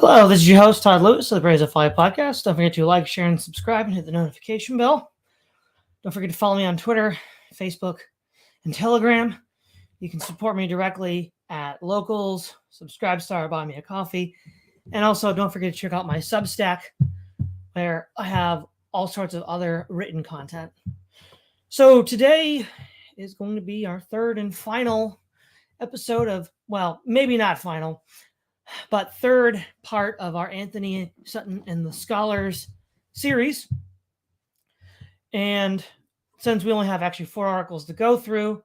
Hello, this is your host, Todd Lewis of the Braves of Fly podcast. Don't forget to like, share, and subscribe and hit the notification bell. Don't forget to follow me on Twitter, Facebook, and Telegram. You can support me directly at Locals, Subscribestar, Buy Me a Coffee. And also, don't forget to check out my Substack, where I have all sorts of other written content. So today is going to be our third and final episode of, well, maybe not final, but third part of our Antony, Sutton, and the Scholars series. And since we only have actually 4 articles to go through,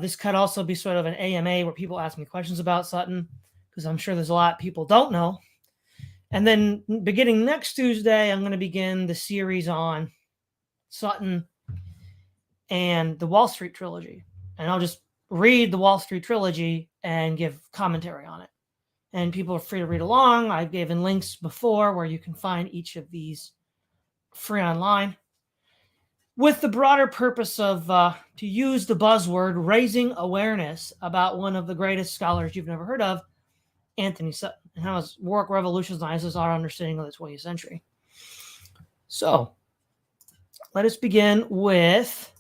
this could also be sort of an AMA where people ask me questions about Sutton, because I'm sure there's a lot people don't know. And then beginning next Tuesday, I'm going to begin the series on Sutton and the Wall Street trilogy. And I'll just read the Wall Street trilogy and give commentary on it. And people are free to read along. I've given links before where you can find each of these free online, with the broader purpose of to use the buzzword raising awareness about one of the greatest scholars you've never heard of, Antony Sutton, and how his work revolutionizes our understanding of the 20th century. So let us begin with,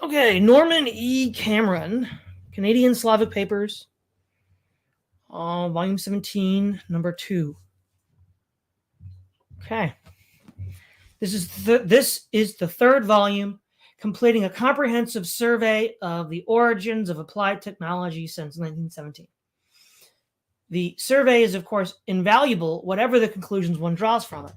Norman E. Cameron, Canadian Slavic Papers, volume 17, number 2. Okay. This is the third volume, completing a comprehensive survey of the origins of applied technology since 1917. The survey is, of course, invaluable, whatever the conclusions one draws from it,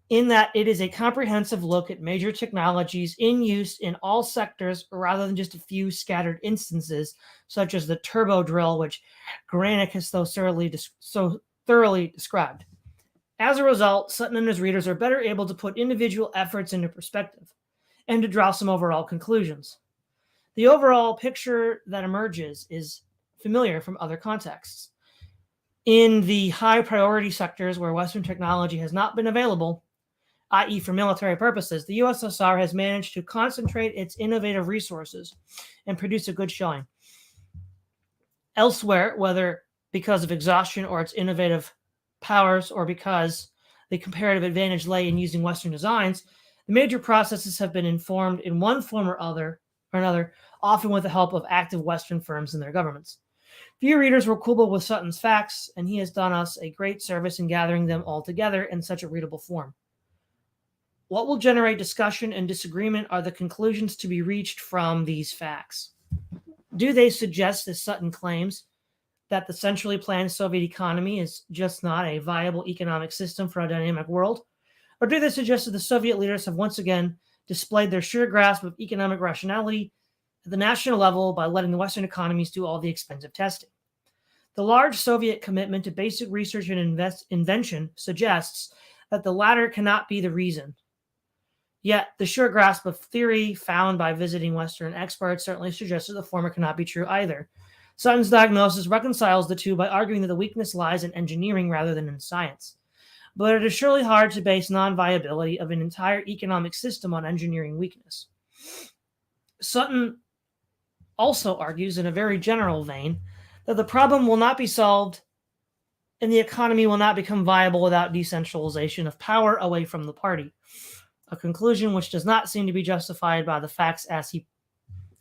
in that it is a comprehensive look at major technologies in use in all sectors rather than just a few scattered instances, such as the turbo drill, which Grayson has so thoroughly described. As a result, Sutton and his readers are better able to put individual efforts into perspective and to draw some overall conclusions. The overall picture that emerges is familiar from other contexts. In the high priority sectors where Western technology has not been available, i.e. for military purposes, the USSR has managed to concentrate its innovative resources and produce a good showing. Elsewhere, whether because of exhaustion or its innovative powers or because the comparative advantage lay in using Western designs, the major processes have been informed in one form or another, often with the help of active Western firms and their governments. Few readers were quibble with Sutton's facts, and he has done us a great service in gathering them all together in such a readable form. What will generate discussion and disagreement are the conclusions to be reached from these facts. Do they suggest, as Sutton claims, that the centrally planned Soviet economy is just not a viable economic system for a dynamic world? Or do they suggest that the Soviet leaders have once again displayed their sheer grasp of economic rationality at the national level by letting the Western economies do all the expensive testing? The large Soviet commitment to basic research and invention suggests that the latter cannot be the reason. Yet, the sure grasp of theory found by visiting Western experts certainly suggests that the former cannot be true either. Sutton's diagnosis reconciles the two by arguing that the weakness lies in engineering rather than in science. But it is surely hard to base non-viability of an entire economic system on engineering weakness. Sutton also argues in a very general vein that the problem will not be solved and the economy will not become viable without decentralization of power away from the party, a conclusion which does not seem to be justified by the facts as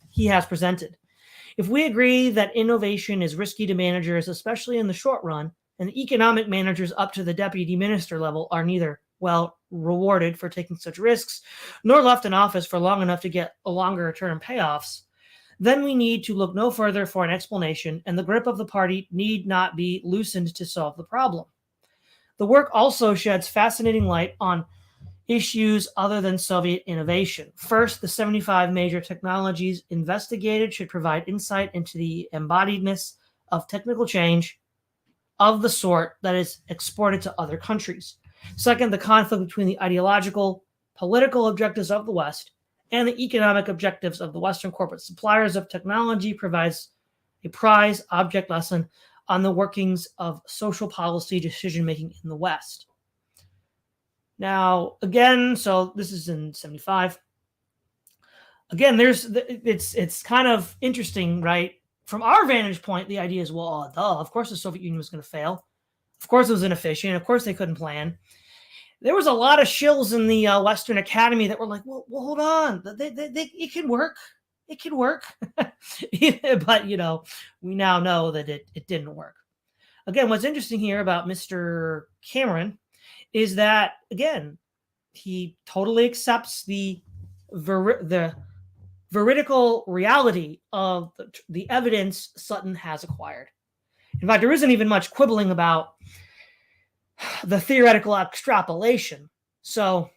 he has presented. If we agree that innovation is risky to managers, especially in the short run, and the economic managers up to the deputy minister level are neither well rewarded for taking such risks, nor left in office for long enough to get a longer-term payoffs, then we need to look no further for an explanation, and the grip of the party need not be loosened to solve the problem. The work also sheds fascinating light on issues other than Soviet innovation. First, the 75 major technologies investigated should provide insight into the embodiedness of technical change of the sort that is exported to other countries. Second, the conflict between the ideological, political objectives of the West and the economic objectives of the Western corporate suppliers of technology provides a prize object lesson on the workings of social policy decision-making in the West. Now, again, so this is in 75. Again, it's kind of interesting, right? from our vantage point, the idea is, well, of course the Soviet Union was going to fail. Of course it was inefficient. Of course they couldn't plan. There was a lot of shills in the Western Academy that were like, well hold on. It can work. It can work. But, we now know that it didn't work. Again, what's interesting here about Mr. Cameron is that, again, he totally accepts the veridical reality of the evidence Sutton has acquired. In fact, there isn't even much quibbling about the theoretical extrapolation. So,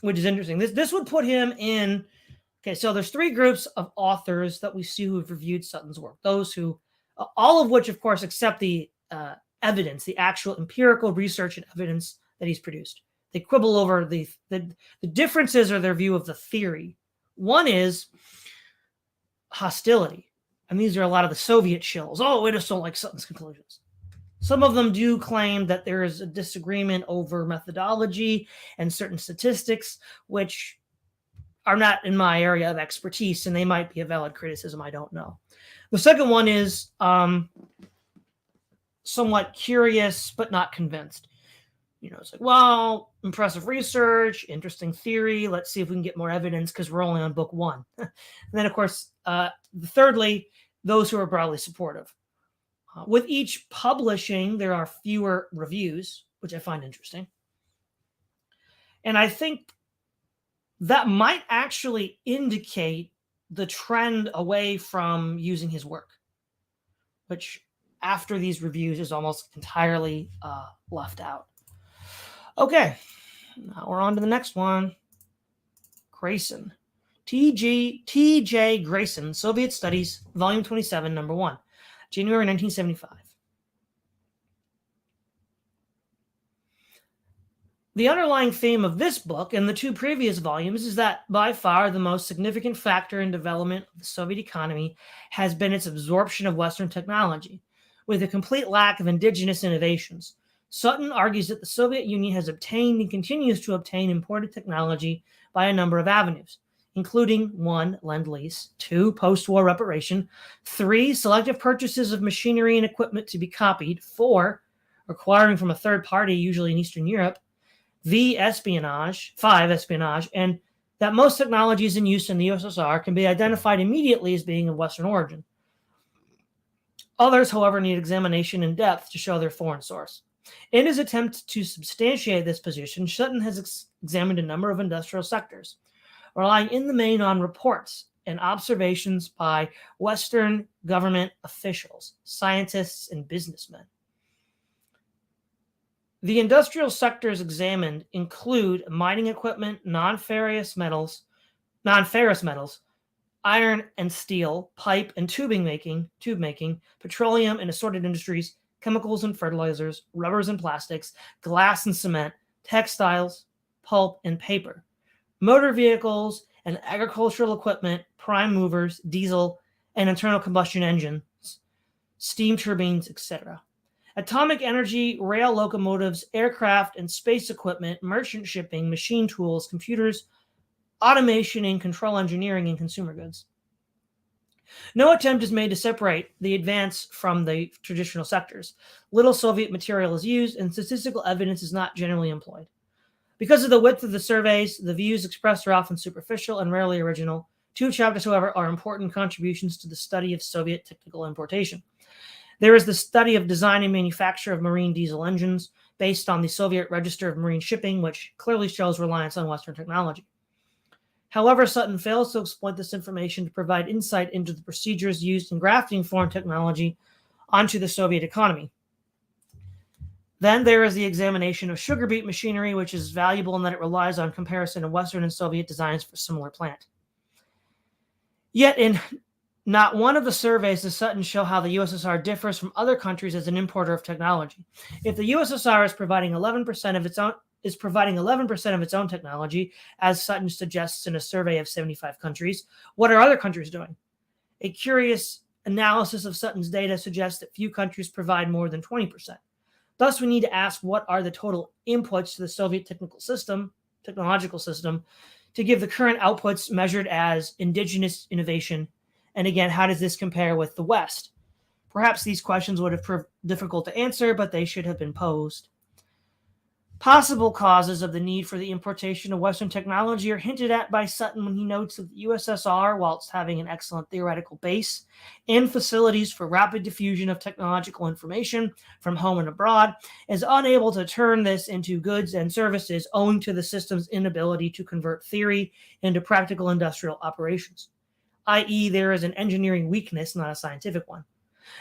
which is interesting. This would put him in. Okay, so there's three groups of authors that we see who have reviewed Sutton's work. Those who, all of which, of course, accept the evidence, the actual empirical research and evidence that he's produced. They quibble over the differences or their view of the theory. One is hostility. And these are a lot of the Soviet shills. Oh, we just don't like Sutton's conclusions. Some of them do claim that there is a disagreement over methodology and certain statistics, which are not in my area of expertise, and they might be a valid criticism. I don't know. The second one is somewhat curious, but not convinced. It's like, well, impressive research, interesting theory. Let's see if we can get more evidence because we're only on book one. And then, of course, thirdly, those who are broadly supportive. With each publishing, there are fewer reviews, which I find interesting. And I think that might actually indicate the trend away from using his work, which after these reviews is almost entirely left out. Okay, now we're on to the next one. Grayson. T.J. Grayson, Soviet Studies, Volume 27, Number 1, January 1975. The underlying theme of this book and the two previous volumes is that by far the most significant factor in development of the Soviet economy has been its absorption of Western technology, with a complete lack of indigenous innovations. Sutton argues that the Soviet Union has obtained and continues to obtain imported technology by a number of avenues, including 1, Lend-Lease, 2, post-war reparation, 3, selective purchases of machinery and equipment to be copied, 4, acquiring from a third party, usually in Eastern Europe, 5, espionage, and that most technologies in use in the USSR can be identified immediately as being of Western origin. Others, however, need examination in depth to show their foreign source. In his attempt to substantiate this position, Sutton has examined a number of industrial sectors, relying in the main on reports and observations by Western government officials, scientists, and businessmen. The industrial sectors examined include mining equipment, non-ferrous metals, iron and steel, pipe and tube making, petroleum and assorted industries, chemicals and fertilizers, rubbers and plastics, glass and cement, textiles, pulp and paper, motor vehicles and agricultural equipment, prime movers, diesel and internal combustion engines, steam turbines, etc. Atomic energy, rail locomotives, aircraft and space equipment, merchant shipping, machine tools, computers, automation and control engineering, and consumer goods. No attempt is made to separate the advance from the traditional sectors. Little Soviet material is used, and statistical evidence is not generally employed. Because of the width of the surveys, the views expressed are often superficial and rarely original. 2 chapters, however, are important contributions to the study of Soviet technical importation. There is the study of design and manufacture of marine diesel engines based on the Soviet Register of Marine Shipping, which clearly shows reliance on Western technology. However, Sutton fails to exploit this information to provide insight into the procedures used in grafting foreign technology onto the Soviet economy. Then there is the examination of sugar beet machinery, which is valuable in that it relies on comparison of Western and Soviet designs for similar plant. Yet in not one of the surveys does Sutton show how the USSR differs from other countries as an importer of technology. If the USSR is providing 11% of its own technology, as Sutton suggests in a survey of 75 countries, what are other countries doing? A curious analysis of Sutton's data suggests that few countries provide more than 20%. Thus, we need to ask what are the total inputs to the Soviet technological system to give the current outputs measured as indigenous innovation And again, how does this compare with the West? Perhaps these questions would have proved difficult to answer, but they should have been posed. Possible causes of the need for the importation of Western technology are hinted at by Sutton when he notes that the USSR, whilst having an excellent theoretical base and facilities for rapid diffusion of technological information from home and abroad, is unable to turn this into goods and services owing to the system's inability to convert theory into practical industrial operations, i.e., there is an engineering weakness, not a scientific one.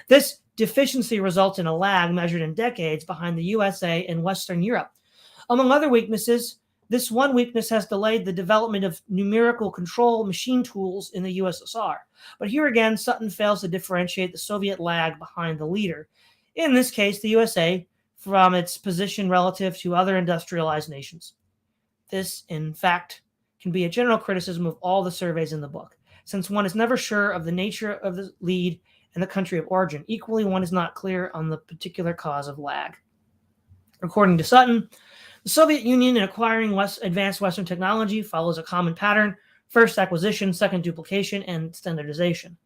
This deficiency results in a lag measured in decades behind the USA and Western Europe. Among other weaknesses, this one weakness has delayed the development of numerical control machine tools in the USSR. But here again, Sutton fails to differentiate the Soviet lag behind the leader, in this case the USA, from its position relative to other industrialized nations. This, in fact, can be a general criticism of all the surveys in the book, since one is never sure of the nature of the lead and the country of origin. Equally, one is not clear on the particular cause of lag. According to Sutton, the Soviet Union in acquiring advanced Western technology follows a common pattern: first acquisition, second duplication, and standardization,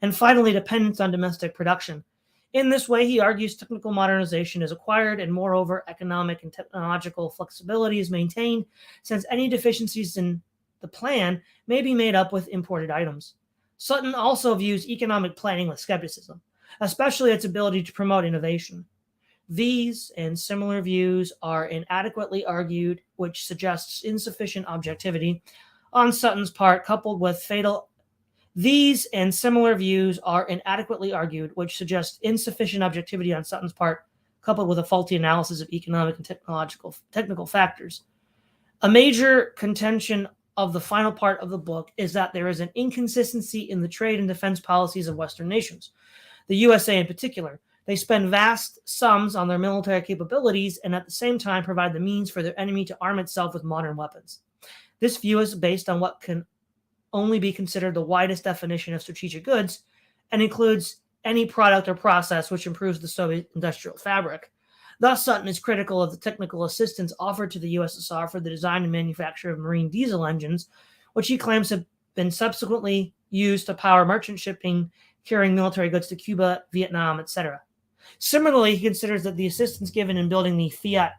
and finally dependence on domestic production. In this way, he argues technical modernization is acquired and moreover economic and technological flexibility is maintained, since any deficiencies in the plan may be made up with imported items. Sutton also views economic planning with skepticism, especially its ability to promote innovation. These and similar views are inadequately argued, which suggests insufficient objectivity on Sutton's part, coupled with fatal. These and similar views are inadequately argued, which suggests insufficient objectivity on Sutton's part, coupled with a faulty analysis of economic and technical factors. A major contention of the final part of the book is that there is an inconsistency in the trade and defense policies of Western nations, the USA in particular. They spend vast sums on their military capabilities and at the same time provide the means for their enemy to arm itself with modern weapons. This view is based on what can only be considered the widest definition of strategic goods and includes any product or process which improves the Soviet industrial fabric. Thus, Sutton is critical of the technical assistance offered to the USSR for the design and manufacture of marine diesel engines, which he claims have been subsequently used to power merchant shipping carrying military goods to Cuba, Vietnam, etc. Similarly, he considers that the assistance given in building the Fiat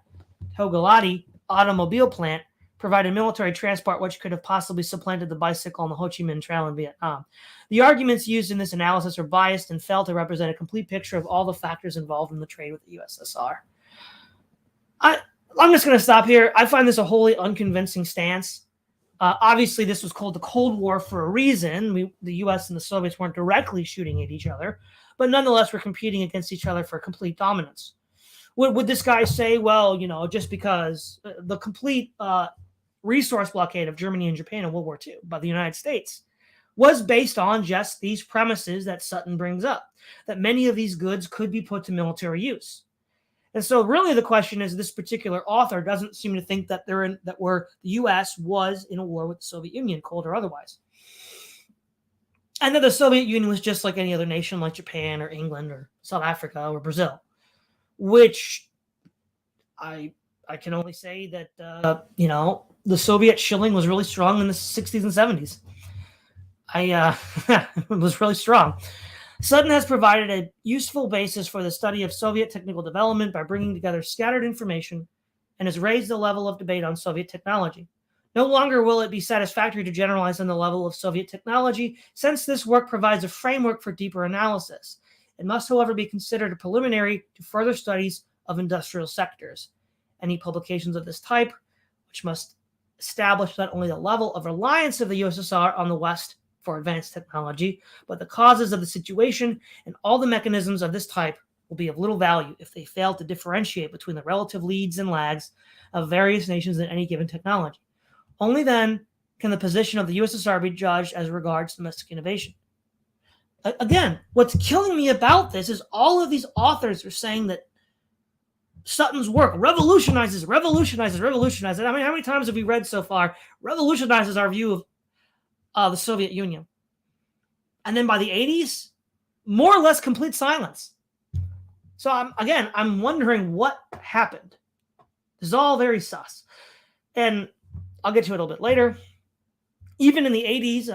Togliatti automobile plant provided military transport which could have possibly supplanted the bicycle on the Ho Chi Minh Trail in Vietnam. The arguments used in this analysis are biased and fail to represent a complete picture of all the factors involved in the trade with the USSR. I'm just going to stop here. I find this a wholly unconvincing stance. Obviously, this was called the Cold War for a reason. The U.S. and the Soviets weren't directly shooting at each other, but nonetheless, we're competing against each other for complete dominance. Would this guy say, well, just because the complete resource blockade of Germany and Japan in World War II by the United States was based on just these premises that Sutton brings up, that many of these goods could be put to military use. And so really the question is, this particular author doesn't seem to think that the U.S. was in a war with the Soviet Union, cold or otherwise. And that the Soviet Union was just like any other nation, like Japan or England or South Africa or Brazil, which I can only say that, the Soviet shilling was really strong in the 60s and 70s. It was really strong. Sutton has provided a useful basis for the study of Soviet technical development by bringing together scattered information and has raised the level of debate on Soviet technology. No longer will it be satisfactory to generalize on the level of Soviet technology, since this work provides a framework for deeper analysis. It must, however, be considered a preliminary to further studies of industrial sectors. Any publications of this type, which must establish not only the level of reliance of the USSR on the West for advanced technology, but the causes of the situation and all the mechanisms of this type, will be of little value if they fail to differentiate between the relative leads and lags of various nations in any given technology. Only then can the position of the USSR be judged as regards domestic innovation. Again, what's killing me about this is all of these authors are saying that Sutton's work revolutionizes. I mean, how many times have we read so far? Revolutionizes our view of the Soviet Union. And then by the 80s, more or less complete silence. So I'm wondering what happened. This is all very sus. And I'll get to it a little bit later. Even in the 80s,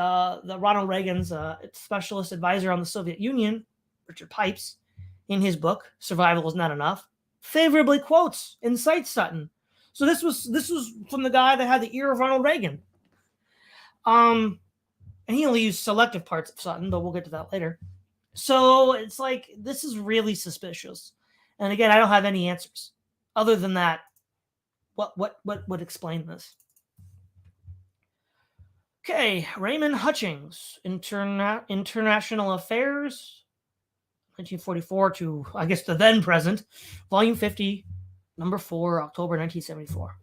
the Ronald Reagan's specialist advisor on the Soviet Union, Richard Pipes, in his book "Survival is Not Enough," favorably quotes and cites Sutton. So this was from the guy that had the ear of Ronald Reagan. And he only used selective parts of Sutton, but we'll get to that later. So it's like, this is really suspicious. And again, I don't have any answers other than that. What would explain this? Okay, Raymond Hutchings, International Affairs, 1944 to, I guess, the then present, Volume 50, Number 4, October 1974.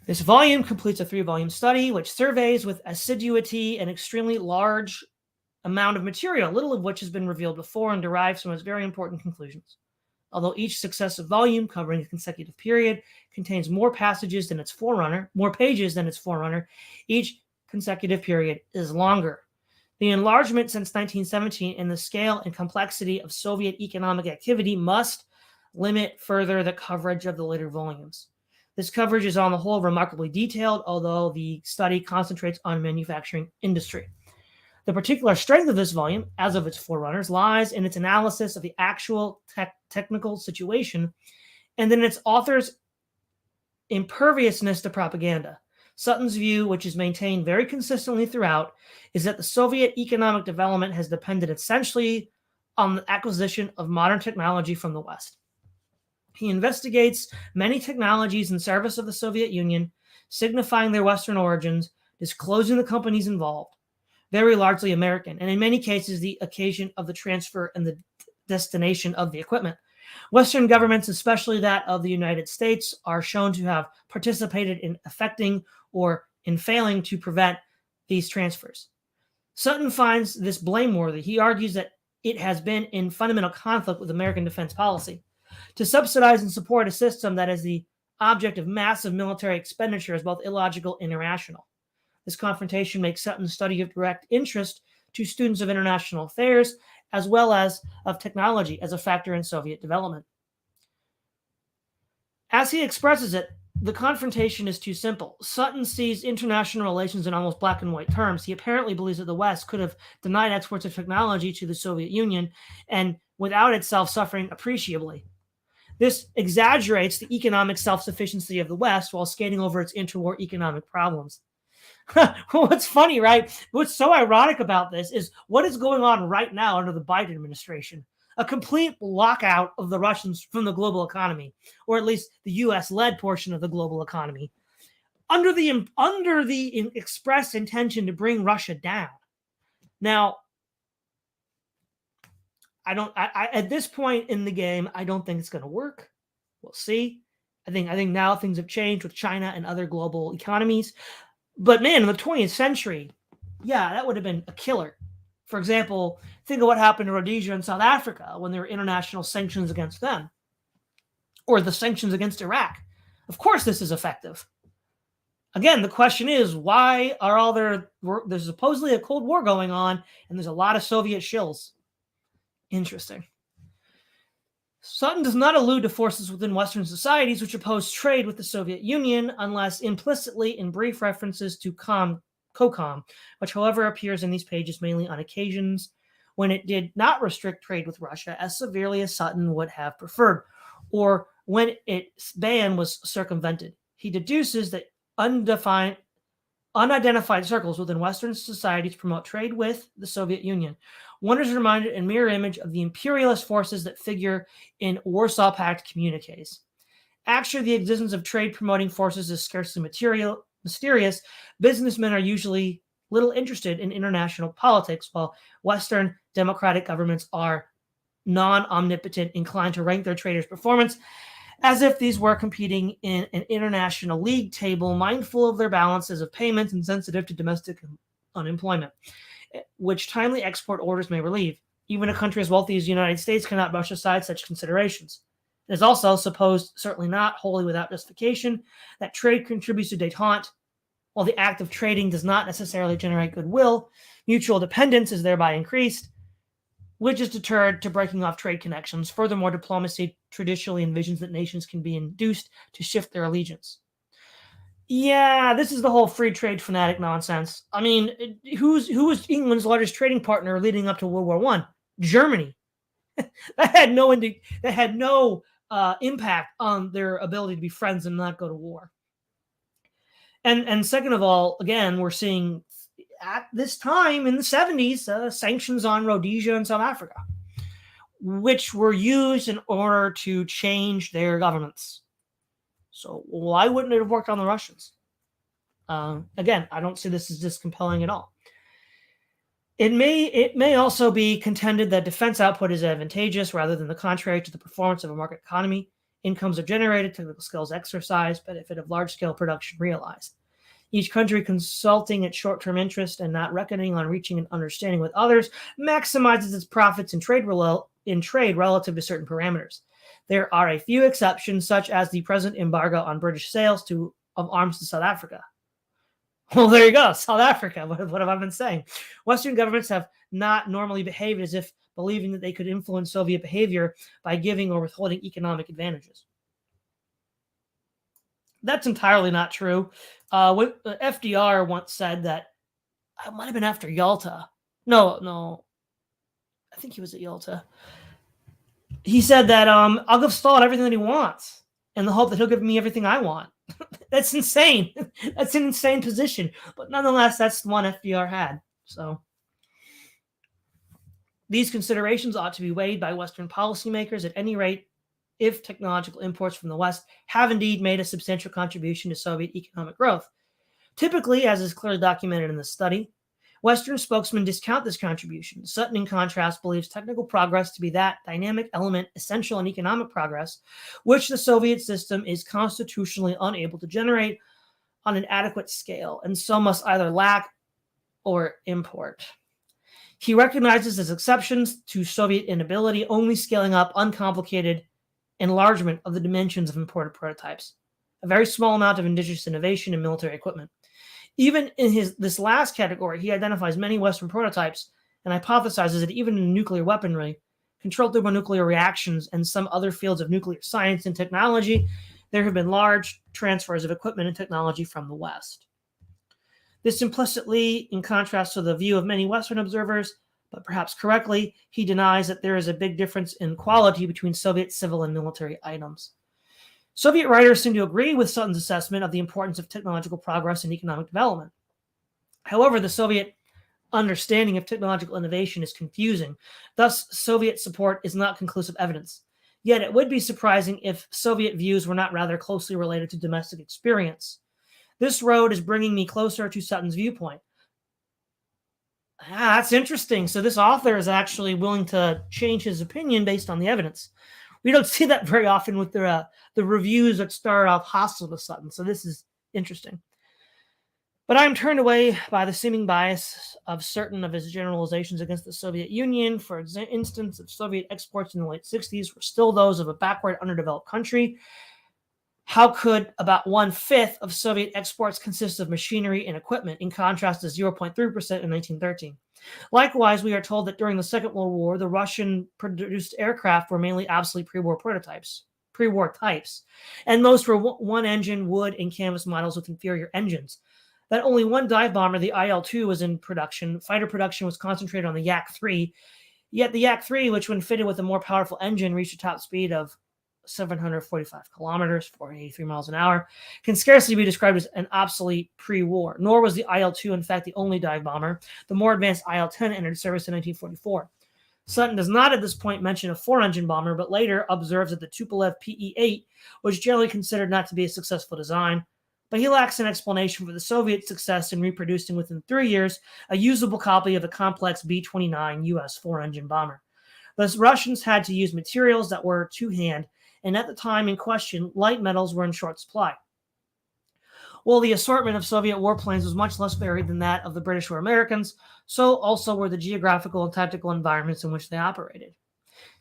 This volume completes a 3-volume study which surveys with assiduity an extremely large amount of material, little of which has been revealed before, and derives from its very important conclusions. Although each successive volume, covering a consecutive period, contains more pages than its forerunner, each consecutive period is longer. The enlargement since 1917 in the scale and complexity of Soviet economic activity must limit further the coverage of the later volumes. This coverage is on the whole remarkably detailed, although the study concentrates on manufacturing industry. The particular strength of this volume, as of its forerunners, lies in its analysis of the actual technical situation and in its author's imperviousness to propaganda. Sutton's view, which is maintained very consistently throughout, is that the Soviet economic development has depended essentially on the acquisition of modern technology from the West. He investigates many technologies in service of the Soviet Union, signifying their Western origins, disclosing the companies involved, very largely American, and in many cases the occasion of the transfer and the destination of the equipment. Western governments, especially that of the United States, are shown to have participated in effecting or in failing to prevent these transfers. Sutton finds this blameworthy. He argues that it has been in fundamental conflict with American defense policy. To subsidize and support a system that is the object of massive military expenditure is both illogical and irrational. This confrontation makes Sutton's study of direct interest to students of international affairs as well as of technology as a factor in Soviet development. As he expresses it, the confrontation is too simple. Sutton sees international relations in almost black and white terms. He apparently believes that the West could have denied exports of technology to the Soviet Union and without itself suffering appreciably. This exaggerates the economic self-sufficiency of the West while skating over its interwar economic problems. What's funny, right? What's so ironic about this is what is going on right now under the Biden administration. A complete lockout of the Russians from the global economy, or at least the U.S.-led portion of the global economy, under the express intention to bring Russia down. Now, at this point in the game, I don't think it's going to work. We'll see. I think now things have changed with China and other global economies. But man, in the 20th century, yeah, that would have been a killer. For example, think of what happened to Rhodesia and South Africa when there were international sanctions against them, or the sanctions against Iraq. Of course, this is effective. Again, the question is, why are there's supposedly a Cold War going on, and there's a lot of Soviet shills. Interesting. Sutton does not allude to forces within Western societies which oppose trade with the Soviet Union unless implicitly in brief references to COCOM, which, however, appears in these pages mainly on occasions when it did not restrict trade with Russia as severely as Sutton would have preferred, or when its ban was circumvented. He deduces that unidentified circles within Western societies promote trade with the Soviet Union. One is reminded in mirror image of the imperialist forces that figure in Warsaw Pact communiques. Actually, the existence of trade-promoting forces is scarcely mysterious. Businessmen are usually little interested in international politics, while Western democratic governments are non-omnipotent, inclined to rank their traders' performance as if these were competing in an international league table, mindful of their balances of payments and sensitive to domestic unemployment, which timely export orders may relieve. Even a country as wealthy as the United States cannot brush aside such considerations. It is also supposed, certainly not wholly without justification, that trade contributes to détente. While the act of trading does not necessarily generate goodwill, mutual dependence is thereby increased, which is deterred to breaking off trade connections. Furthermore, diplomacy traditionally envisions that nations can be induced to shift their allegiance. Yeah, this is the whole free trade fanatic nonsense. I mean, who was England's largest trading partner leading up to World War One? Germany. That had no impact on their ability to be friends and not go to war. And second of all, again, we're seeing at this time in the 70s sanctions on Rhodesia and South Africa, which were used in order to change their governments. So why wouldn't it have worked on the Russians? Again, I don't see this as this compelling at all. It may also be contended that defense output is advantageous rather than the contrary to the performance of a market economy. Incomes are generated, technical skills exercised, benefit of large-scale production realized. Each country consulting its short-term interest and not reckoning on reaching an understanding with others maximizes its profits in trade relative to certain parameters. There are a few exceptions, such as the present embargo on British sales of arms to South Africa. Well, there you go, South Africa. What have I been saying? Western governments have not normally behaved as if believing that they could influence Soviet behavior by giving or withholding economic advantages. That's entirely not true. FDR once said that, it might have been after Yalta. No, I think he was at Yalta. He said that I'll give Stalin everything that he wants in the hope that he'll give me everything I want. That's insane. That's an insane position. But nonetheless, that's the one FDR had. So these considerations ought to be weighed by Western policymakers. At any rate, if technological imports from the West have indeed made a substantial contribution to Soviet economic growth. Typically, as is clearly documented in this study, Western spokesmen discount this contribution. Sutton, in contrast, believes technical progress to be that dynamic element essential in economic progress, which the Soviet system is constitutionally unable to generate on an adequate scale, and so must either lack or import. He recognizes as exceptions to Soviet inability only scaling up uncomplicated enlargement of the dimensions of imported prototypes, a very small amount of indigenous innovation in military equipment. Even in this last category, he identifies many Western prototypes and hypothesizes that even in nuclear weaponry, controlled thermonuclear reactions, and some other fields of nuclear science and technology, there have been large transfers of equipment and technology from the West. This implicitly, in contrast to the view of many Western observers, but perhaps correctly, he denies that there is a big difference in quality between Soviet civil and military items. Soviet writers seem to agree with Sutton's assessment of the importance of technological progress and economic development. However, the Soviet understanding of technological innovation is confusing. Thus, Soviet support is not conclusive evidence. Yet it would be surprising if Soviet views were not rather closely related to domestic experience. This road is bringing me closer to Sutton's viewpoint. That's interesting. So this author is actually willing to change his opinion based on the evidence. We don't see that very often with the reviews that start off hostile to Sutton. So this is interesting. But I'm turned away by the seeming bias of certain of his generalizations against the Soviet Union. For instance, if Soviet exports in the late 60s were still those of a backward, underdeveloped country, how could about 1/5 of Soviet exports consist of machinery and equipment, in contrast to 0.3% in 1913? Likewise, we are told that during the Second World War, the Russian-produced aircraft were mainly obsolete pre-war types, and most were one-engine wood and canvas models with inferior engines. That only one dive bomber, the IL-2, was in production. Fighter production was concentrated on the Yak-3, yet the Yak-3, which when fitted with a more powerful engine, reached a top speed of 745 kilometers, 483 miles an hour, can scarcely be described as an obsolete pre-war, nor was the IL-2, in fact, the only dive bomber. The more advanced IL-10 entered service in 1944. Sutton does not at this point mention a four-engine bomber, but later observes that the Tupolev PE-8 was generally considered not to be a successful design, but he lacks an explanation for the Soviet success in reproducing within 3 years a usable copy of the complex B-29 U.S. four-engine bomber. The Russians had to use materials that were two-hand, and at the time in question, light metals were in short supply. While the assortment of Soviet warplanes was much less varied than that of the British or Americans, so also were the geographical and tactical environments in which they operated.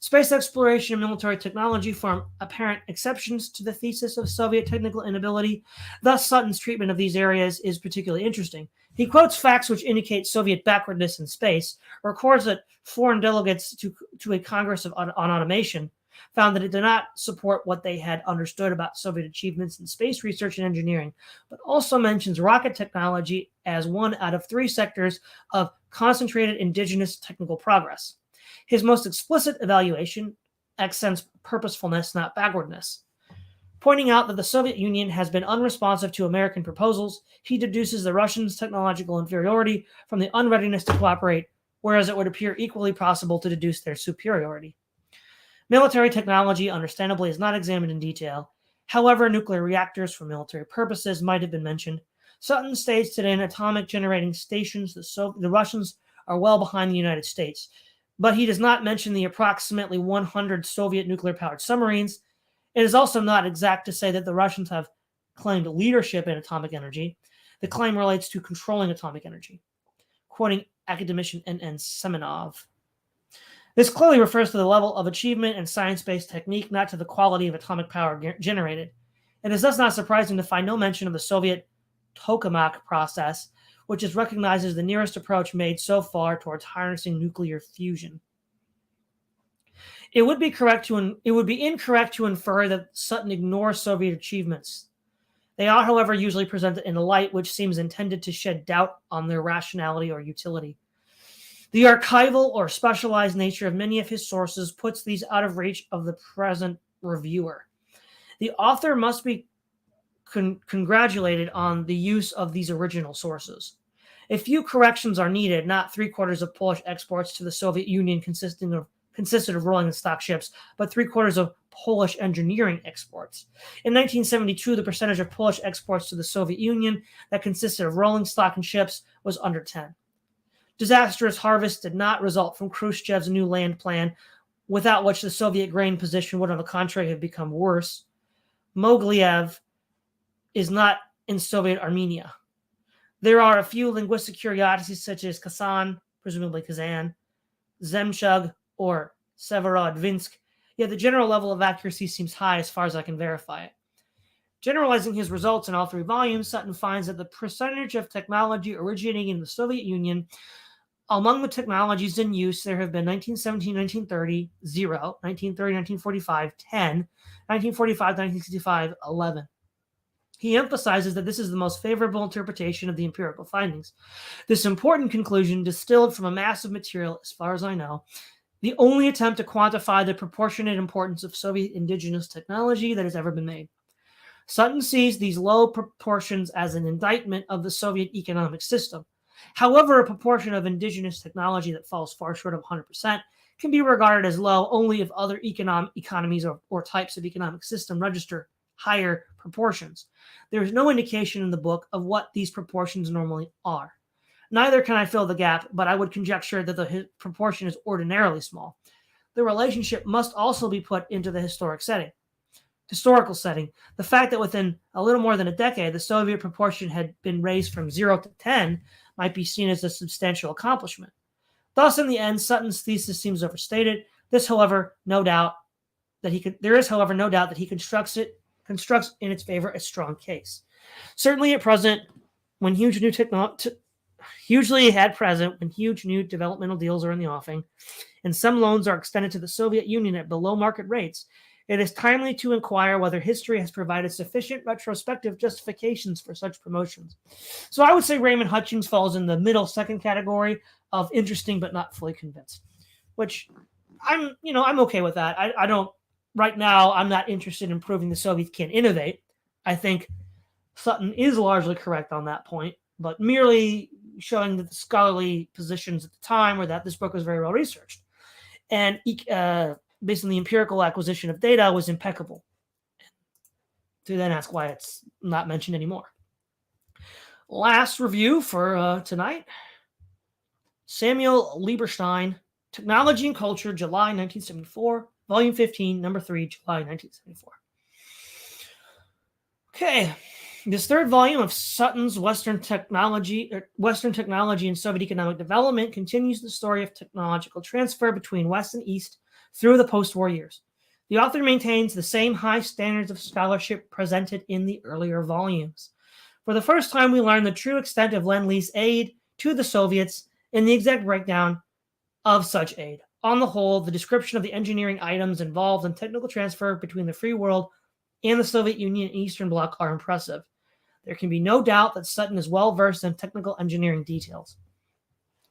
Space exploration and military technology form apparent exceptions to the thesis of Soviet technical inability. Thus, Sutton's treatment of these areas is particularly interesting. He quotes facts which indicate Soviet backwardness in space, records that foreign delegates to a Congress on automation found that it did not support what they had understood about Soviet achievements in space research and engineering, but also mentions rocket technology as one out of 3 sectors of concentrated indigenous technical progress. His most explicit evaluation accents purposefulness, not backwardness. Pointing out that the Soviet Union has been unresponsive to American proposals, he deduces the Russians' technological inferiority from the unreadiness to cooperate, whereas it would appear equally possible to deduce their superiority. Military technology, understandably, is not examined in detail. However, nuclear reactors for military purposes might have been mentioned. Sutton states that in atomic generating stations, the Russians are well behind the United States, but he does not mention the approximately 100 Soviet nuclear-powered submarines. It is also not exact to say that the Russians have claimed leadership in atomic energy. The claim relates to controlling atomic energy. Quoting academician N.N. Semenov, this clearly refers to the level of achievement and science-based technique, not to the quality of atomic power generated. It is thus not surprising to find no mention of the Soviet tokamak process, which is recognized as the nearest approach made so far towards harnessing nuclear fusion. It would be incorrect to infer that Sutton ignores Soviet achievements. They are, however, usually presented in a light which seems intended to shed doubt on their rationality or utility. The archival or specialized nature of many of his sources puts these out of reach of the present reviewer. The author must be congratulated on the use of these original sources. A few corrections are needed. Not 3/4 of Polish exports to the Soviet Union consisted of rolling and stock ships, but 3/4 of Polish engineering exports. In 1972, the percentage of Polish exports to the Soviet Union that consisted of rolling stock and ships was under 10. Disastrous harvests did not result from Khrushchev's new land plan, without which the Soviet grain position would, on the contrary, have become worse. Mogilev is not in Soviet Armenia. There are a few linguistic curiosities such as Kazan, presumably Kazan, Zemchug, or Severodvinsk, yet the general level of accuracy seems high as far as I can verify it. Generalizing his results in all 3 volumes, Sutton finds that the percentage of technology originating in the Soviet Union, among the technologies in use, there have been 1917-1930, 0, 1930-1945, 10, 1945-1965, 11. He emphasizes that this is the most favorable interpretation of the empirical findings. This important conclusion, distilled from a mass of material, as far as I know, the only attempt to quantify the proportionate importance of Soviet indigenous technology that has ever been made. Sutton sees these low proportions as an indictment of the Soviet economic system. However, a proportion of indigenous technology that falls far short of 100% can be regarded as low only if other economies or types of economic system register higher proportions. There is no indication in the book of what these proportions normally are. Neither can I fill the gap, but I would conjecture that the proportion is ordinarily small. The relationship must also be put into the historical setting. The fact that within a little more than a decade, the Soviet proportion had been raised from 0 to 10 might be seen as a substantial accomplishment. Thus, in the end, Sutton's thesis seems overstated. There is, however, no doubt that he constructs in its favor a strong case. Certainly at present, when huge new developmental deals are in the offing, and some loans are extended to the Soviet Union at below market rates, it is timely to inquire whether history has provided sufficient retrospective justifications for such promotions. So I would say Raymond Hutchings falls in the middle second category of interesting but not fully convinced, which I'm okay with that. I don't, right now, I'm not interested in proving the Soviets can innovate. I think Sutton is largely correct on that point, but merely showing that the scholarly positions at the time were that this book was very well researched. And based on the empirical acquisition of data was impeccable. To then ask why it's not mentioned anymore. Last review for tonight. Samuel Lieberstein, Technology and Culture, July 1974, Volume 15, Number 3, July 1974. Okay, this third volume of Sutton's Western Technology and Soviet Economic Development continues the story of technological transfer between West and East through the post-war years. The author maintains the same high standards of scholarship presented in the earlier volumes. For the first time, we learn the true extent of Lend-Lease aid to the Soviets and the exact breakdown of such aid. On the whole, the description of the engineering items involved in technical transfer between the free world and the Soviet Union and Eastern Bloc are impressive. There can be no doubt that Sutton is well versed in technical engineering details.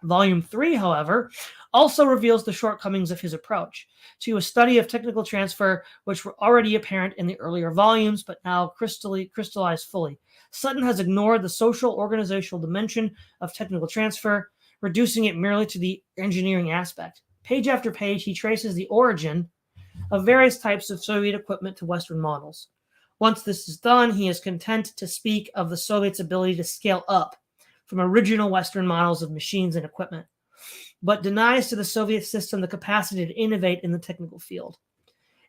Volume 3, however, also reveals the shortcomings of his approach to a study of technical transfer, which were already apparent in the earlier volumes, but now crystallized fully. Sutton has ignored the social organizational dimension of technical transfer, reducing it merely to the engineering aspect. Page after page, he traces the origin of various types of Soviet equipment to Western models. Once this is done, he is content to speak of the Soviets' ability to scale up from original Western models of machines and equipment, but denies to the Soviet system the capacity to innovate in the technical field.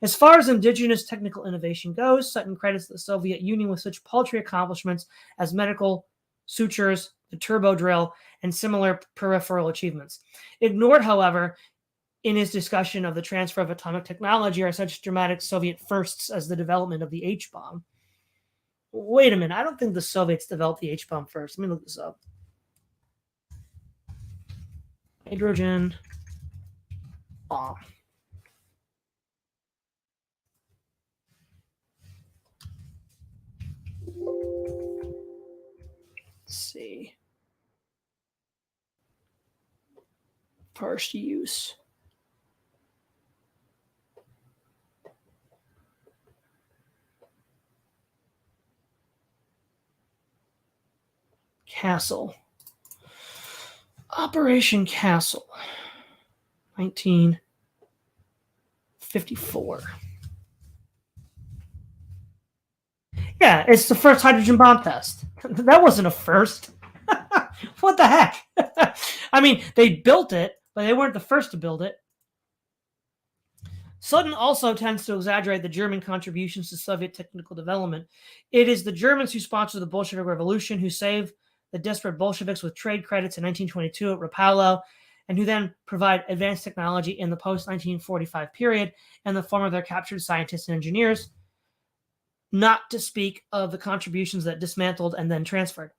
As far as indigenous technical innovation goes, Sutton credits the Soviet Union with such paltry accomplishments as medical sutures, the turbo drill, and similar peripheral achievements. Ignored, however, in his discussion of the transfer of atomic technology are such dramatic Soviet firsts as the development of the H-bomb. Wait a minute, I don't think the Soviets developed the H-bomb first. Let me look this up. Hydrogen bomb. Let's see. First use. Castle. Operation Castle. 1954. Yeah, it's the first hydrogen bomb test. That wasn't a first. What the heck? I mean, they built it, but they weren't the first to build it. Sutton also tends to exaggerate the German contributions to Soviet technical development. It is the Germans who sponsored the Bolshevik Revolution, who saved the desperate Bolsheviks with trade credits in 1922 at Rapallo, and who then provide advanced technology in the post-1945 period in the form of their captured scientists and engineers, not to speak of the contributions that dismantled and then transferred.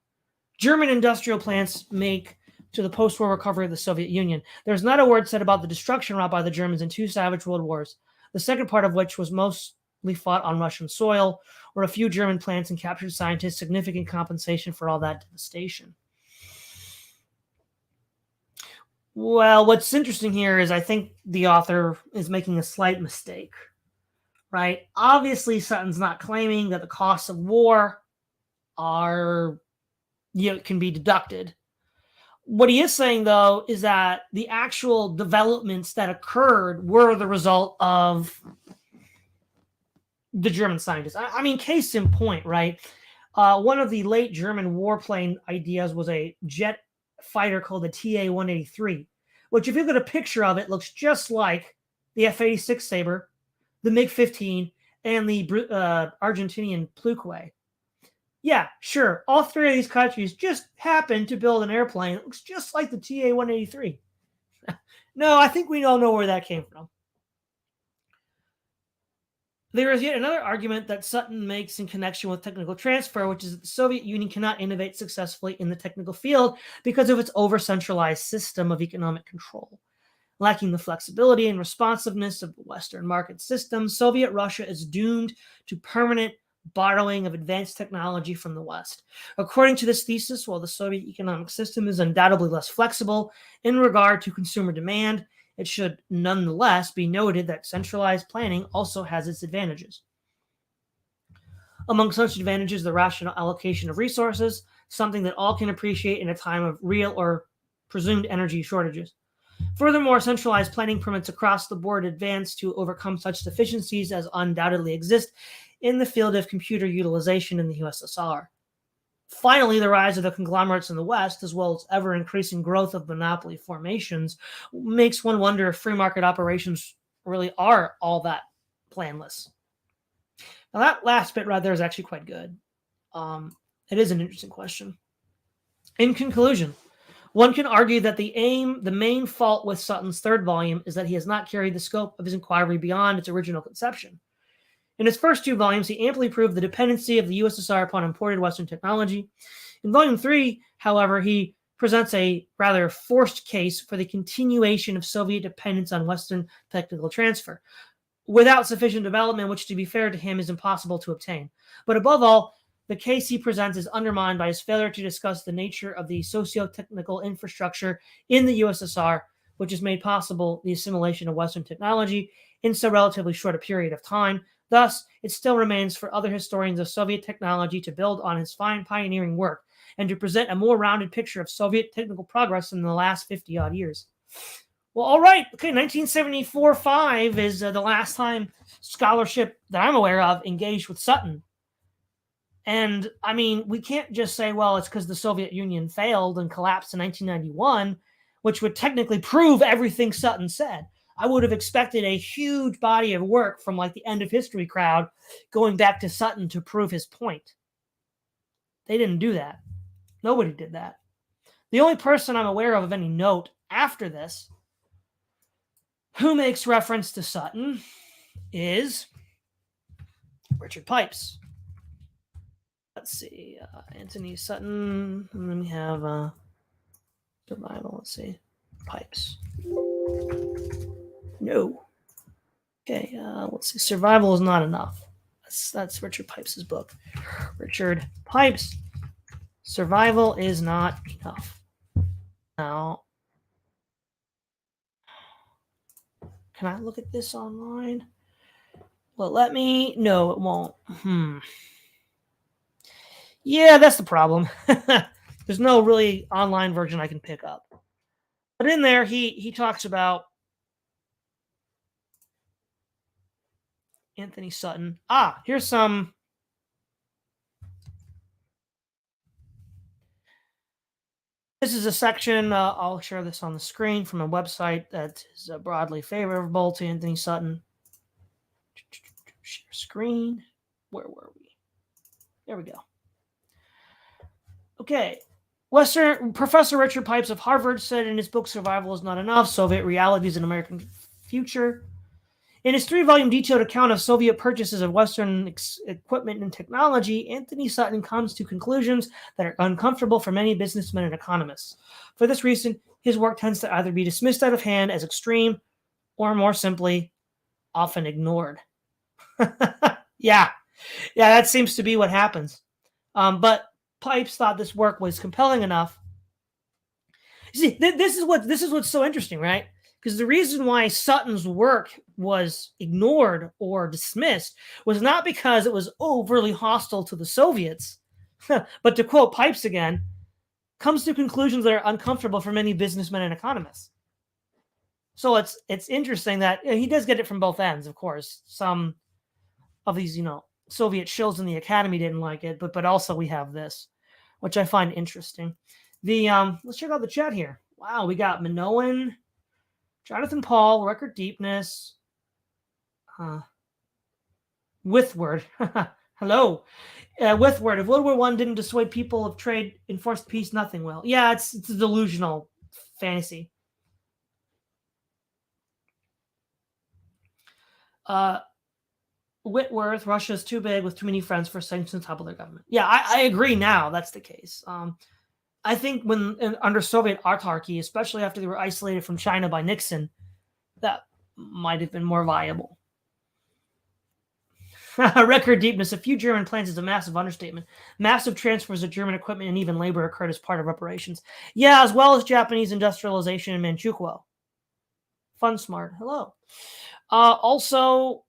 German industrial plants make to the post-war recovery of the Soviet Union. There's not a word said about the destruction wrought by the Germans in two savage world wars, the second part of which was mostly fought on Russian soil, where a few German plants and captured scientists significant compensation for all that devastation. Well, what's interesting here is I think the author is making a slight mistake, right? Obviously, Sutton's not claiming that the costs of war are, can be deducted. What he is saying, though, is that the actual developments that occurred were the result of the German scientists. I mean, case in point, right? One of the late German warplane ideas was a jet fighter called the TA-183, which, if you look at a picture of it, looks just like the F-86 Sabre, the MiG-15, and the Argentinian Pluquet. Yeah, sure. All three of these countries just happened to build an airplane that looks just like the TA-183. No, I think we all know where that came from. There is yet another argument that Sutton makes in connection with technical transfer, which is that the Soviet Union cannot innovate successfully in the technical field because of its over-centralized system of economic control. Lacking the flexibility and responsiveness of the Western market system, Soviet Russia is doomed to permanent borrowing of advanced technology from the West. According to this thesis, while the Soviet economic system is undoubtedly less flexible in regard to consumer demand, it should nonetheless be noted that centralized planning also has its advantages. Among such advantages, the rational allocation of resources, something that all can appreciate in a time of real or presumed energy shortages. Furthermore, centralized planning permits across the board advance to overcome such deficiencies as undoubtedly exist in the field of computer utilization in the USSR. Finally, the rise of the conglomerates in the West, as well as ever-increasing growth of monopoly formations, makes one wonder if free market operations really are all that planless. Now, that last bit right there is actually quite good. It is an interesting question. In conclusion, one can argue that the main fault with Sutton's third volume is that he has not carried the scope of his inquiry beyond its original conception. In his first two volumes, he amply proved the dependency of the USSR upon imported Western technology. In Volume 3, however, he presents a rather forced case for the continuation of Soviet dependence on Western technical transfer, without sufficient development, which, to be fair to him, is impossible to obtain. But above all, the case he presents is undermined by his failure to discuss the nature of the socio-technical infrastructure in the USSR, which has made possible the assimilation of Western technology in so relatively short a period of time. Thus, it still remains for other historians of Soviet technology to build on his fine pioneering work and to present a more rounded picture of Soviet technical progress in the last 50-odd years. Well, all right. Okay, 1974-5 is the last time scholarship that I'm aware of engaged with Sutton. And, I mean, we can't just say, well, it's because the Soviet Union failed and collapsed in 1991, which would technically prove everything Sutton said. I would have expected a huge body of work from, like, the end of history crowd going back to Sutton to prove his point. They didn't do that. Nobody did that. The only person I'm aware of any note after this who makes reference to Sutton is Richard Pipes. Let's see, Antony, Sutton, and then we have survival. Let's see, Pipes. No. Okay, let's see. Survival is not enough. That's Richard Pipes' book. Richard Pipes. Survival is not enough. Now, can I look at this online? Well, let me. No, it won't. Yeah, that's the problem. There's no really online version I can pick up. But in there, he talks about Antony Sutton. Here's some. This is a section, I'll share this on the screen, from a website that is broadly favorable to Antony Sutton. Share screen. Where were we? There we go. Okay. Professor Richard Pipes of Harvard said in his book Survival is Not Enough, Soviet Realities and American Future. In his 3-volume detailed account of Soviet purchases of Western equipment and technology, Antony Sutton comes to conclusions that are uncomfortable for many businessmen and economists. For this reason, his work tends to either be dismissed out of hand as extreme or, more simply, often ignored. Yeah, that seems to be what happens. But Pipes thought this work was compelling enough. You see, this is what's so interesting, right? Because the reason why Sutton's work was ignored or dismissed was not because it was overly hostile to the Soviets, but to quote Pipes again, comes to conclusions that are uncomfortable for many businessmen and economists. So it's interesting that he does get it from both ends, of course. Some of these, Soviet shills in the academy didn't like it, but also we have this, which I find interesting. Let's check out the chat here. Wow, we got Minoan, Jonathan Paul, Record Deepness, Withward. Hello. Withward, if World War I didn't dissuade people of trade, enforced peace, nothing will. Yeah, it's a delusional fantasy. Whitworth, Russia's too big with too many friends for sanctions to topple their government. Yeah, I agree now. That's the case. I think under Soviet autarky, especially after they were isolated from China by Nixon, that might have been more viable. Record deepness. A few German plans is a massive understatement. Massive transfers of German equipment and even labor occurred as part of reparations. Yeah, as well as Japanese industrialization in Manchukuo. Fun smart. Hello. Also,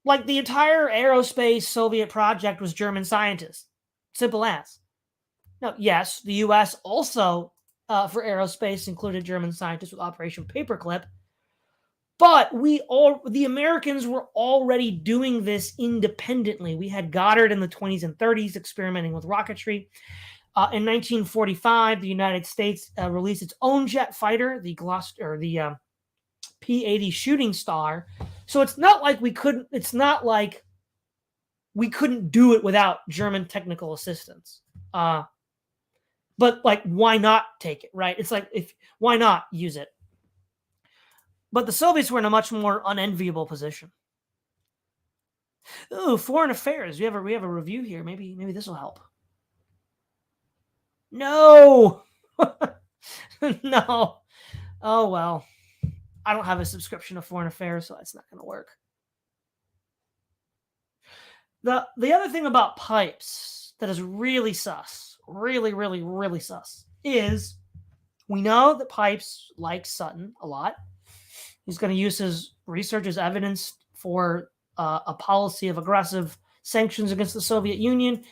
like the entire aerospace Soviet project was German scientists. Simple as. Now, yes, the U.S. also, for aerospace, included German scientists with Operation Paperclip, but the Americans were already doing this independently. We had Goddard in the 20s and 30s experimenting with rocketry. In 1945, the United States released its own jet fighter, the P-80 Shooting Star. So it's not like we couldn't do it without German technical assistance. But why not take it, right? It's like, why not use it? But the Soviets were in a much more unenviable position. Ooh, foreign affairs. We have a review here. Maybe this will help. No. No. Oh, well. I don't have a subscription to Foreign Affairs, so that's not going to work. The other thing about pipes that is really sus, really, really, really sus, is we know that Pipes likes Sutton a lot. He's going to use his research as evidence for a policy of aggressive sanctions against the Soviet Union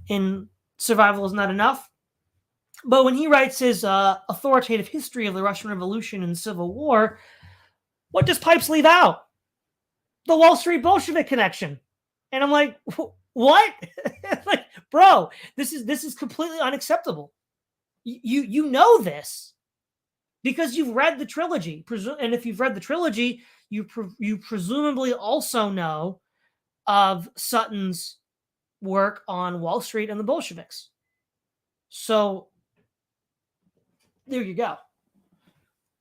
in Survival is Not Enough. But when he writes his authoritative history of the Russian Revolution and Civil War, what does Pipes leave out? The Wall Street Bolshevik connection. And I'm like, what? Like, bro, this is completely unacceptable. You know this because you've read the trilogy, and if you've read the trilogy, you presumably also know of Sutton's work on Wall Street and the Bolsheviks. So there you go.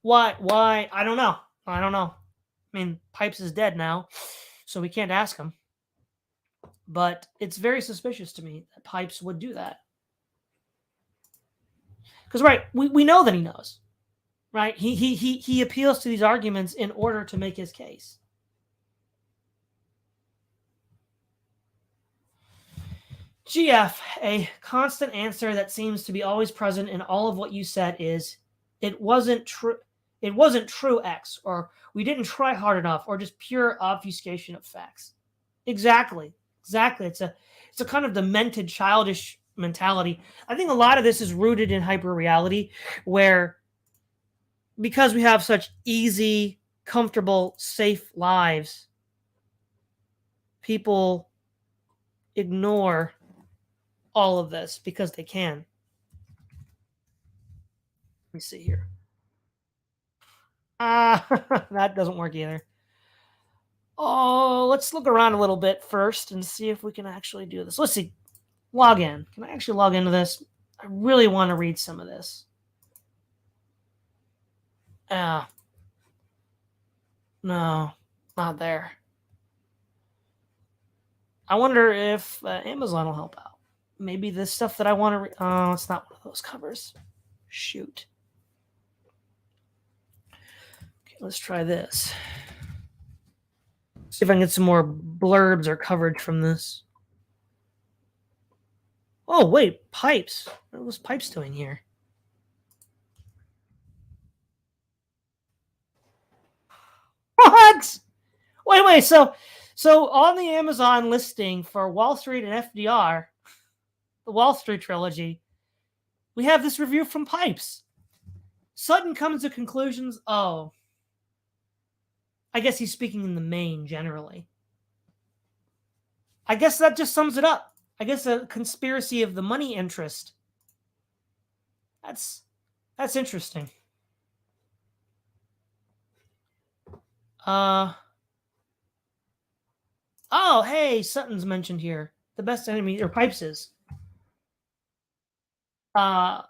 Why? I don't know. I mean, Pipes is dead now, so we can't ask him. But it's very suspicious to me that Pipes would do that. Because, right, we know that he knows. Right? He appeals to these arguments in order to make his case. GF, a constant answer that seems to be always present in all of what you said is, it wasn't true. It wasn't true X, or we didn't try hard enough, or just pure obfuscation of facts. Exactly. It's a kind of demented, childish mentality. I think a lot of this is rooted in hyperreality, where because we have such easy, comfortable, safe lives, people ignore all of this because they can. Let me see here. That doesn't work either. Oh, let's look around a little bit first and see if we can actually do this. Let's see. Log in. Can I actually log into this? I really want to read some of this. No, not there. I wonder if Amazon will help out. Maybe the stuff that I want to read. Oh, it's not one of those covers. Shoot. Okay, let's try this. See if I can get some more blurbs or coverage from this. Oh, wait, Pipes. What was Pipes doing here? What? Wait. So on the Amazon listing for Wall Street and FDR, the Wall Street trilogy, we have this review from Pipes. Sutton comes to conclusions. Oh, I guess he's speaking in the main generally. I guess that just sums it up. I guess a conspiracy of the money interest. That's interesting. Oh, hey, Sutton's mentioned here. The best enemy, or Pipes is. From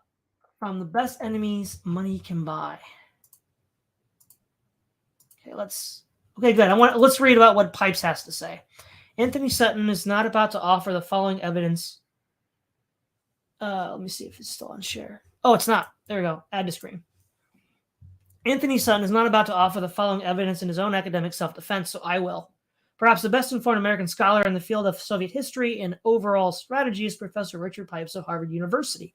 the best enemies money can buy. Okay, good. Let's read about what Pipes has to say. Antony Sutton is not about to offer the following evidence. Let me see if it's still on share. Oh, it's not. There we go. Add to screen. Antony Sutton is not about to offer the following evidence in his own academic self-defense, so I will. Perhaps the best informed American scholar in the field of Soviet history and overall strategy is Professor Richard Pipes of Harvard University.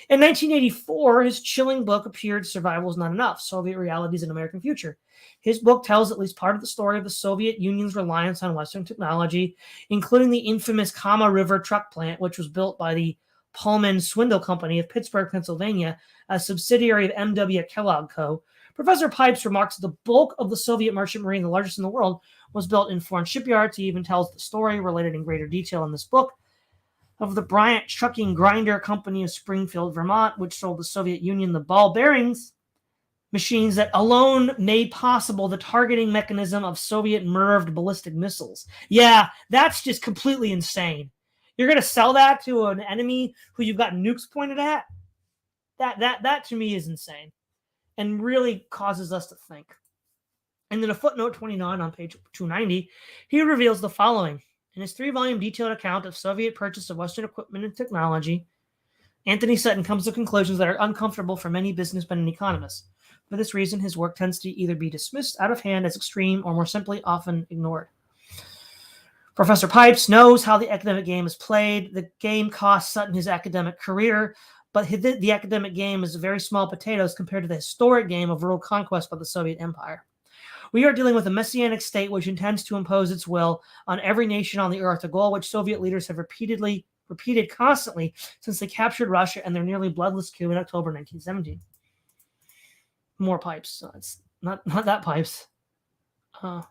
In 1984, his chilling book appeared, Survival is Not Enough, Soviet Realities and American Future. His book tells at least part of the story of the Soviet Union's reliance on Western technology, including the infamous Kama River truck plant, which was built by the Pullman Swindle Company of Pittsburgh, Pennsylvania, a subsidiary of M.W. Kellogg Co. Professor Pipes remarks that the bulk of the Soviet merchant marine, the largest in the world, was built in foreign shipyards. He even tells the story, related in greater detail in this book, of the Bryant Trucking Grinder Company of Springfield, Vermont, which sold the Soviet Union the ball bearings machines that alone made possible the targeting mechanism of Soviet MIRV ballistic missiles. Yeah, that's just completely insane. You're going to sell that to an enemy who you've got nukes pointed at? That to me is insane and really causes us to think. And then a footnote 29 on page 290, he reveals the following. In his 3-volume detailed account of Soviet purchase of Western equipment and technology, Antony Sutton comes to conclusions that are uncomfortable for many businessmen and economists. For this reason, his work tends to either be dismissed out of hand as extreme or more simply often ignored. Professor Pipes knows how the academic game is played. The game cost Sutton his academic career, but the academic game is very small potatoes compared to the historic game of world conquest by the Soviet Empire. We are dealing with a messianic state which intends to impose its will on every nation on the earth, a goal which Soviet leaders have repeated constantly since they captured Russia and their nearly bloodless coup in October 1917. More Pipes. So it's not that Pipes. Okay,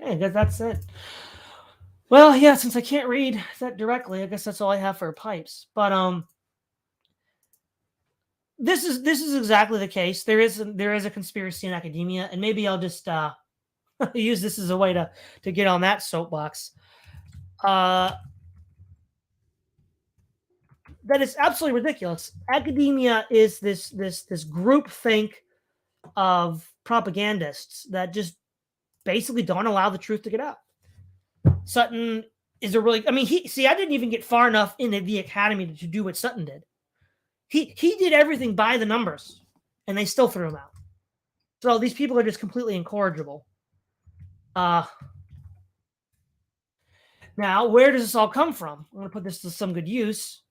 I guess that's it. Well, yeah, since I can't read that directly, I guess that's all I have for Pipes. But this is exactly the case. There is a conspiracy in academia, and maybe I'll just use this as a way to get on that soapbox. That is absolutely ridiculous. Academia is this group think of propagandists that just basically don't allow the truth to get out. Sutton is a really, I mean, I didn't even get far enough in the academy to do what Sutton did. He did everything by the numbers, and they still threw him out. So these people are just completely incorrigible. Now, where does this all come from? I'm going to put this to some good use.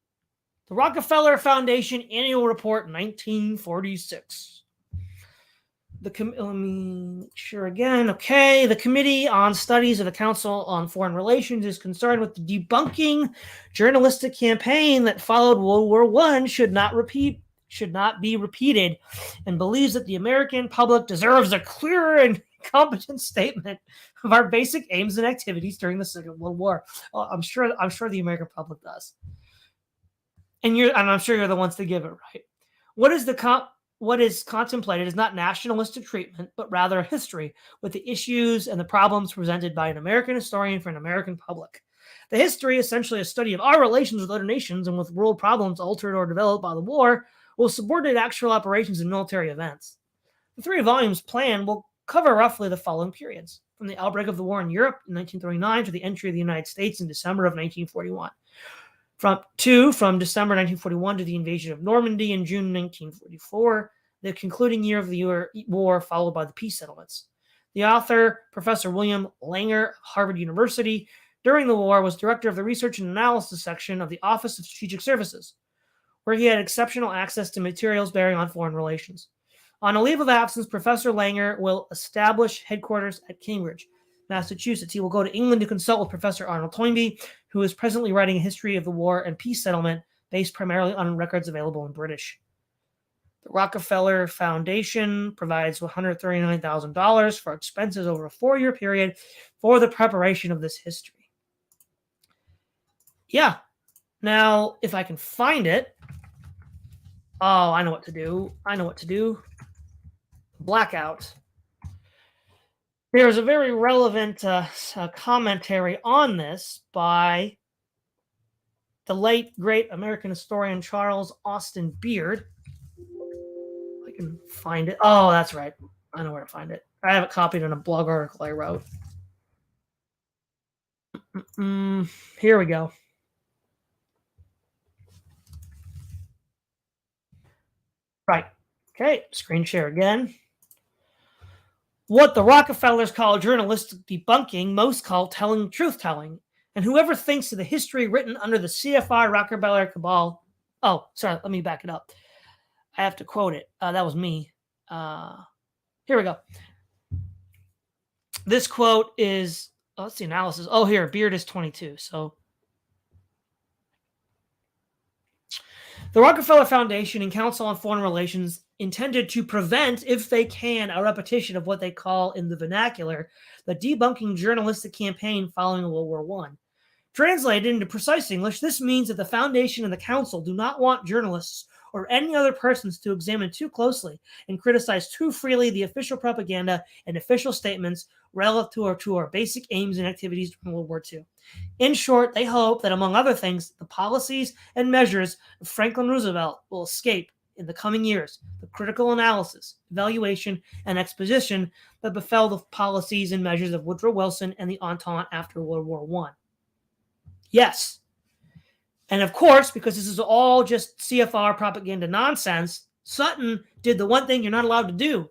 The Rockefeller Foundation Annual Report, 1946. Let me make sure again. Okay, the Committee on Studies of the Council on Foreign Relations is concerned with the debunking journalistic campaign that followed World War I should not be repeated, and believes that the American public deserves a clear and competent statement of our basic aims and activities during the Second World War. Well, I'm sure the American public does, and I'm sure you're the ones to give it, right? What is contemplated is not nationalistic treatment, but rather a history with the issues and the problems presented by an American historian for an American public. The history, essentially a study of our relations with other nations and with world problems altered or developed by the war, will subordinate actual operations and military events. The 3 volumes plan will cover roughly the following periods: from the outbreak of the war in Europe in 1939 to the entry of the United States in December of 1941. From December 1941 to the invasion of Normandy in June 1944, the concluding year of the war, followed by the peace settlements. The author, Professor William Langer, Harvard University, during the war was director of the Research and Analysis section of the Office of Strategic Services, where he had exceptional access to materials bearing on foreign relations. On a leave of absence, Professor Langer will establish headquarters at Cambridge, Massachusetts. He will go to England to consult with Professor Arnold Toynbee, who is presently writing a history of the war and peace settlement based primarily on records available in British. The Rockefeller Foundation provides $139,000 for expenses over a 4-year period for the preparation of this history. Yeah. Now, if I can find it. Oh, I know what to do. Blackout. There's a very relevant commentary on this by the late, great American historian Charles Austin Beard. I can find it. Oh, that's right. I know where to find it. I have it copied in a blog article I wrote. Here we go. Right. Okay, screen share again. What the Rockefellers call journalistic debunking, most call truth-telling. And whoever thinks of the history written under the CFR Rockefeller cabal... Oh, sorry, let me back it up. I have to quote it. That was me. Here we go. This quote is... Oh, that's the analysis. Oh, here, Beard is 22, so... The Rockefeller Foundation and Council on Foreign Relations intended to prevent, if they can, a repetition of what they call in the vernacular the debunking journalistic campaign following World War I. Translated into precise English, this means that the Foundation and the Council do not want journalists or any other persons to examine too closely and criticize too freely the official propaganda and official statements relative to our basic aims and activities during World War II. In short, they hope that, among other things, the policies and measures of Franklin Roosevelt will escape in the coming years the critical analysis, evaluation, and exposition that befell the policies and measures of Woodrow Wilson and the Entente after World War I. Yes, And of course, because this is all just CFR propaganda nonsense, Sutton did the one thing you're not allowed to do.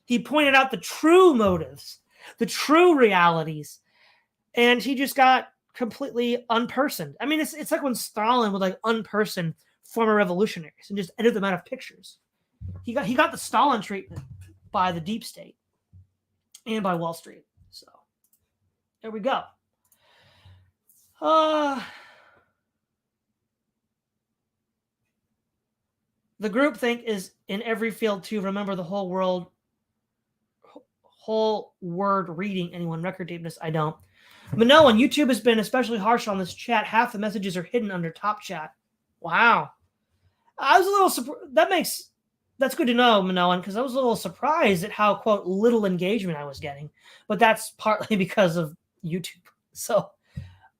He pointed out the true motives, the true realities, and he just got completely unpersoned. I mean, it's like when Stalin would like unperson former revolutionaries and just edit them out of pictures. He got the Stalin treatment by the deep state and by Wall Street. So there we go. The groupthink is in every field to remember the whole word reading. Anyone record deepness? I don't. Manoa, YouTube has been especially harsh on this chat. Half the messages are hidden under top chat. Wow. I was a little surprised. That's good to know, Manoa, because I was a little surprised at how, quote, little engagement I was getting. But that's partly because of YouTube. So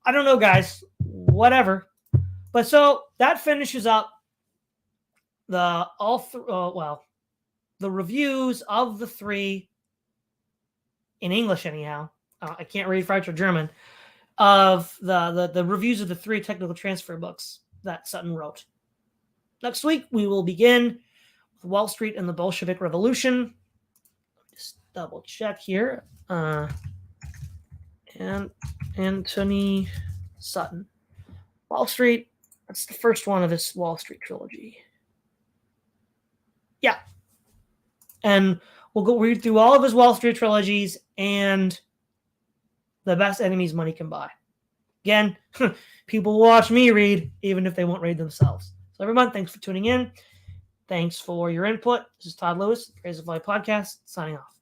I don't know, guys. Whatever. But so that finishes up the reviews of the three, in English anyhow. I can't read French or German, of the reviews of the three technical transfer books that Sutton wrote. Next week, we will begin with Wall Street and the Bolshevik Revolution. Just double check here. And Antony Sutton. Wall Street, that's the first one of his Wall Street trilogy. Yeah. And we'll go read through all of his Wall Street trilogies and the best enemies money can buy. Again, people watch me read, even if they won't read themselves. So everyone, thanks for tuning in. Thanks for your input. This is Todd Lewis, Praise of Life Podcast, signing off.